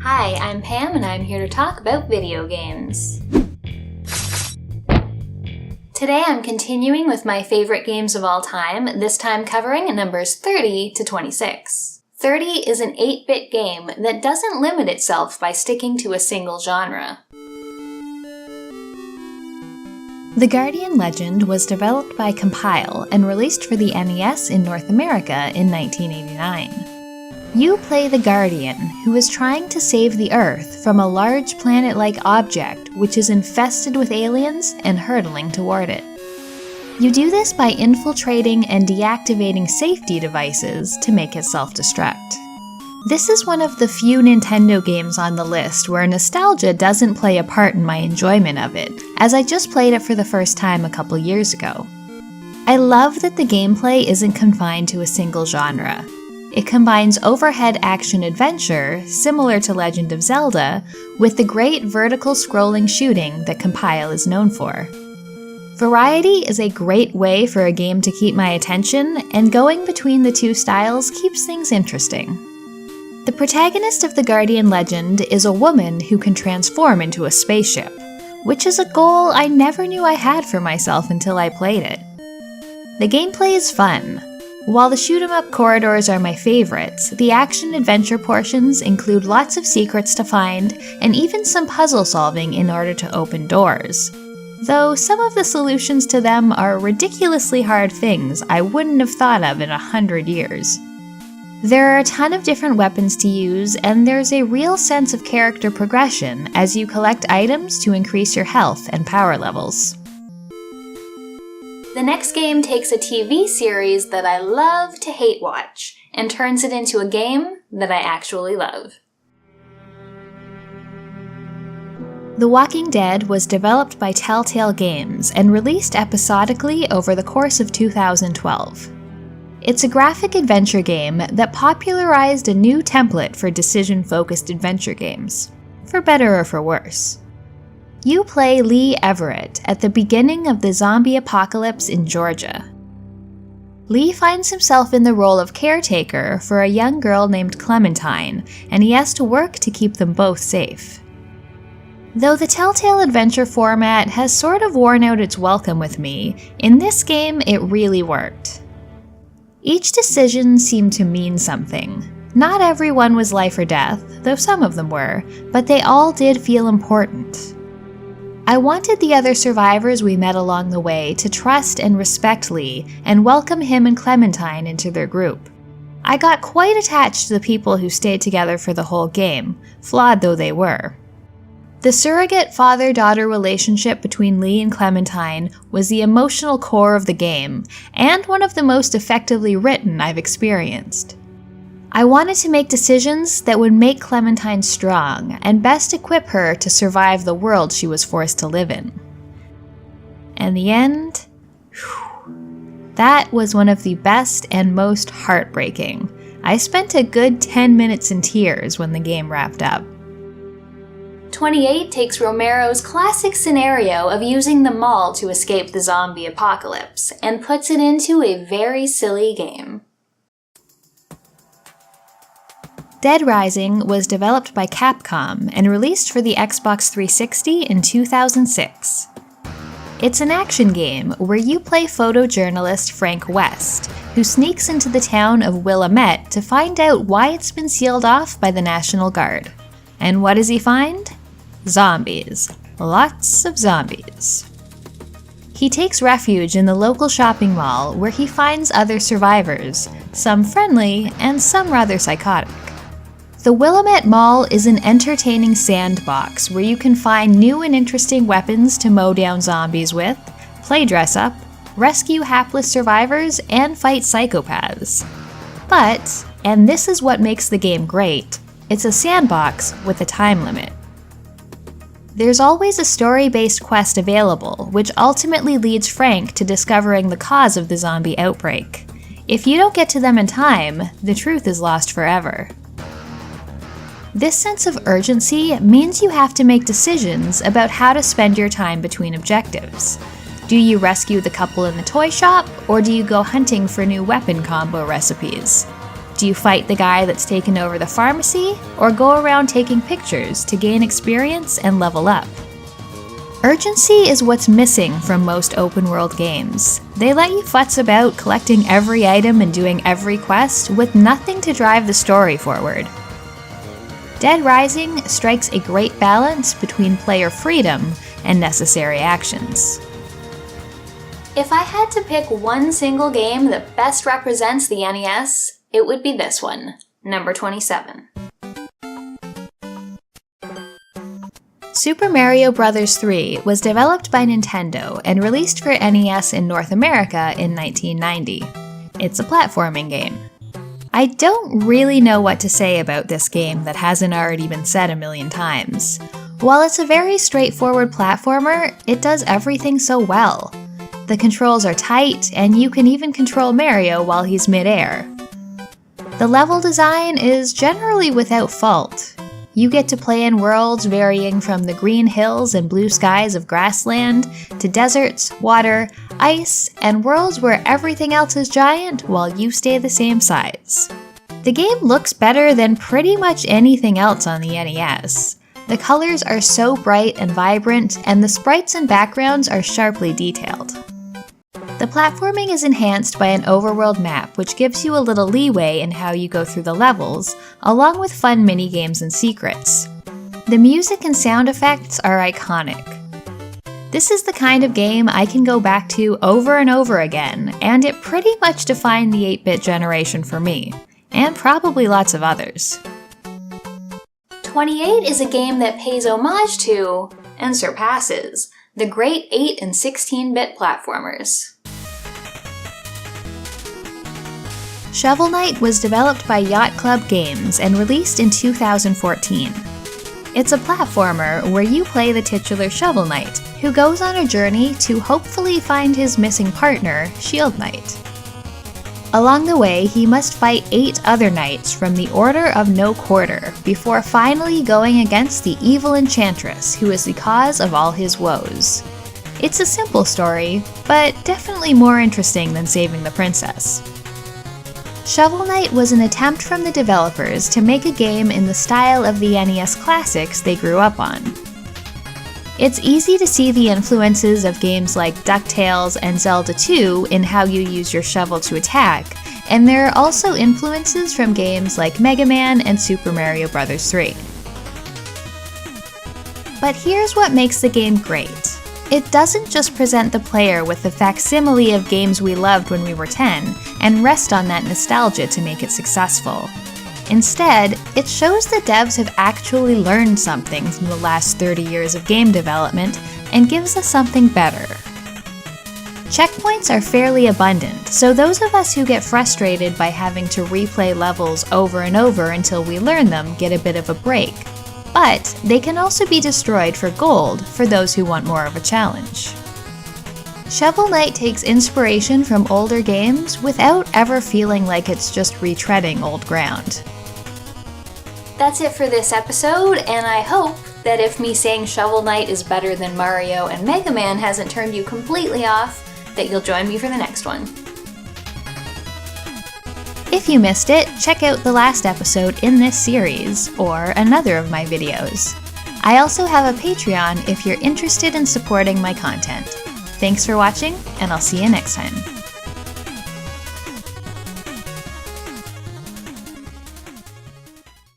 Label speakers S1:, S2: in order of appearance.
S1: Hi, I'm Pam and I'm here to talk about video games. Today I'm continuing with my favorite games of all time, this time covering numbers 30 to 26. 30 is an 8-bit game that doesn't limit itself by sticking to a single genre. The Guardian Legend was developed by Compile and released for the NES in North America in 1989. You play the Guardian, who is trying to save the Earth from a large planet-like object which is infested with aliens and hurtling toward it. You do this by infiltrating and deactivating safety devices to make it self-destruct. This is one of the few Nintendo games on the list where nostalgia doesn't play a part in my enjoyment of it, as I just played it for the first time a couple years ago. I love that the gameplay isn't confined to a single genre. It combines overhead action-adventure, similar to Legend of Zelda, with the great vertical scrolling shooting that Compile is known for. Variety is a great way for a game to keep my attention, and going between the two styles keeps things interesting. The protagonist of the Guardian Legend is a woman who can transform into a spaceship, which is a goal I never knew I had for myself until I played it. The gameplay is fun. While the shoot-'em-up corridors are my favorites, the action-adventure portions include lots of secrets to find and even some puzzle solving in order to open doors. Though some of the solutions to them are ridiculously hard things I wouldn't have thought of in 100 years. There are a ton of different weapons to use, and there's a real sense of character progression as you collect items to increase your health and power levels. The next game takes a TV series that I love to hate watch and turns it into a game that I actually love. The Walking Dead was developed by Telltale Games and released episodically over the course of 2012. It's a graphic adventure game that popularized a new template for decision-focused adventure games, for better or for worse. You play Lee Everett at the beginning of the zombie apocalypse in Georgia. Lee finds himself in the role of caretaker for a young girl named Clementine, and he has to work to keep them both safe. Though the Telltale adventure format has sort of worn out its welcome with me, in this game it really worked. Each decision seemed to mean something. Not everyone was life or death, though some of them were, but they all did feel important. I wanted the other survivors we met along the way to trust and respect Lee and welcome him and Clementine into their group. I got quite attached to the people who stayed together for the whole game, flawed though they were. The surrogate father-daughter relationship between Lee and Clementine was the emotional core of the game, and one of the most effectively written I've experienced. I wanted to make decisions that would make Clementine strong and best equip her to survive the world she was forced to live in. And the end? That was one of the best and most heartbreaking. I spent a good 10 minutes in tears when the game wrapped up. 28 takes Romero's classic scenario of using the mall to escape the zombie apocalypse and puts it into a very silly game. Dead Rising was developed by Capcom and released for the Xbox 360 in 2006. It's an action game where you play photojournalist Frank West, who sneaks into the town of Willamette to find out why it's been sealed off by the National Guard. And what does he find? Zombies. Lots of zombies. He takes refuge in the local shopping mall where he finds other survivors, some friendly and some rather psychotic. The Willamette Mall is an entertaining sandbox where you can find new and interesting weapons to mow down zombies with, play dress-up, rescue hapless survivors, and fight psychopaths. But, and this is what makes the game great, it's a sandbox with a time limit. There's always a story-based quest available, which ultimately leads Frank to discovering the cause of the zombie outbreak. If you don't get to them in time, the truth is lost forever. This sense of urgency means you have to make decisions about how to spend your time between objectives. Do you rescue the couple in the toy shop, or do you go hunting for new weapon combo recipes? Do you fight the guy that's taken over the pharmacy, or go around taking pictures to gain experience and level up? Urgency is what's missing from most open-world games. They let you futz about collecting every item and doing every quest with nothing to drive the story forward. Dead Rising strikes a great balance between player freedom and necessary actions. If I had to pick one single game that best represents the NES, it would be this one, number 27. Super Mario Bros. 3 was developed by Nintendo and released for NES in North America in 1990. It's a platforming game. I don't really know what to say about this game that hasn't already been said a million times. While it's a very straightforward platformer, it does everything so well. The controls are tight, and you can even control Mario while he's mid-air. The level design is generally without fault. You get to play in worlds varying from the green hills and blue skies of grassland to deserts, water, ice, and worlds where everything else is giant while you stay the same size. The game looks better than pretty much anything else on the NES. The colors are so bright and vibrant, and the sprites and backgrounds are sharply detailed. The platforming is enhanced by an overworld map, which gives you a little leeway in how you go through the levels, along with fun mini-games and secrets. The music and sound effects are iconic. This is the kind of game I can go back to over and over again, and it pretty much defined the 8-bit generation for me, and probably lots of others. 28 is a game that pays homage to, and surpasses, the great 8 and 16-bit platformers. Shovelknight was developed by Yacht Club Games and released in 2014. It's a platformer where you play the titular Shovel Knight, who goes on a journey to hopefully find his missing partner, Shield Knight. Along the way, he must fight 8 other knights from the Order of No Quarter before finally going against the evil enchantress who is the cause of all his woes. It's a simple story, but definitely more interesting than saving the princess. Shovel Knight was an attempt from the developers to make a game in the style of the NES classics they grew up on. It's easy to see the influences of games like DuckTales and Zelda 2 in how you use your shovel to attack, and there are also influences from games like Mega Man and Super Mario Bros. 3. But here's what makes the game great. It doesn't just present the player with the facsimile of games we loved when we were 10 and rest on that nostalgia to make it successful. Instead, it shows the devs have actually learned something from the last 30 years of game development and gives us something better. Checkpoints are fairly abundant, so those of us who get frustrated by having to replay levels over and over until we learn them get a bit of a break. But they can also be destroyed for gold for those who want more of a challenge. Shovel Knight takes inspiration from older games without ever feeling like it's just retreading old ground. That's it for this episode, and I hope that if me saying Shovel Knight is better than Mario and Mega Man hasn't turned you completely off, that you'll join me for the next one. If you missed it, check out the last episode in this series, or another of my videos. I also have a Patreon if you're interested in supporting my content. Thanks for watching, and I'll see you next time.